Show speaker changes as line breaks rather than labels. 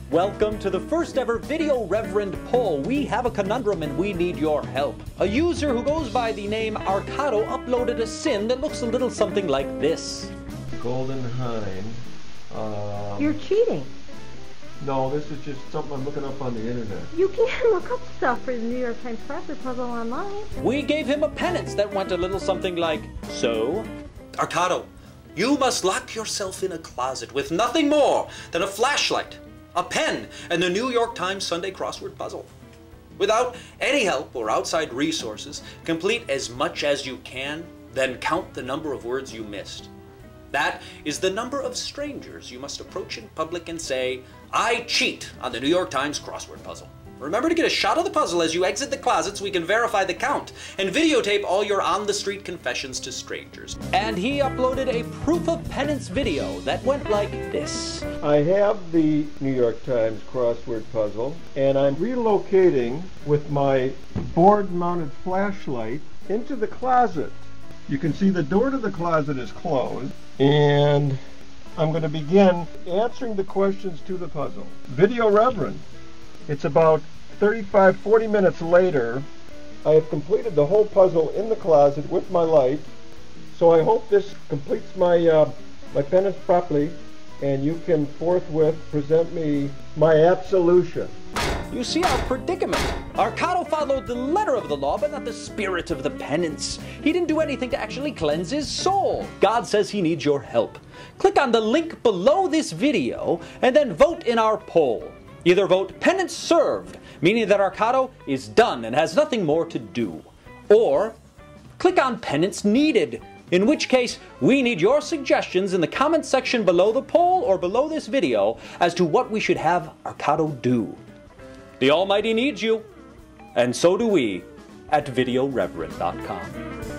Welcome to the first ever Video Reverend poll. We have a conundrum and we need your help. A user who goes by the name Arcado uploaded a sin that looks a little something like this.
Golden Hind.
You're cheating.
No, this is just something I'm looking up on the internet.
You can look up stuff for the New York Times crossword puzzle online.
We gave him a penance that went a little something like so.
Arcado, you must lock yourself in a closet with nothing more than a flashlight, a pen, and the New York Times Sunday crossword puzzle. Without any help or outside resources, complete as much as you can, then count the number of words you missed. That is the number of strangers you must approach in public and say, "I cheat" on the New York Times crossword puzzle. Remember to get a shot of the puzzle as you exit the closet so we can verify the count and videotape all your on-the-street confessions to strangers.
And he uploaded a proof of penance video that went like this.
I have the New York Times crossword puzzle, and I'm relocating with my board-mounted flashlight into the closet. You can see the door to the closet is closed, and I'm going to begin answering the questions to the puzzle. Video Reverend. It's about 40 minutes later. I have completed the whole puzzle in the closet with my light, so I hope this completes my my penance properly, and you can forthwith present me my absolution.
You see our predicament. Arcado followed the letter of the law, but not the spirit of the penance. He didn't do anything to actually cleanse his soul. God says he needs your help. Click on the link below this video and then vote in our poll. Either vote penance served, meaning that Arcado is done and has nothing more to do. Or click on penance needed, in which case we need your suggestions in the comment section below the poll or below this video as to what we should have Arcado do. The Almighty needs you, and so do we at VideoReverend.com.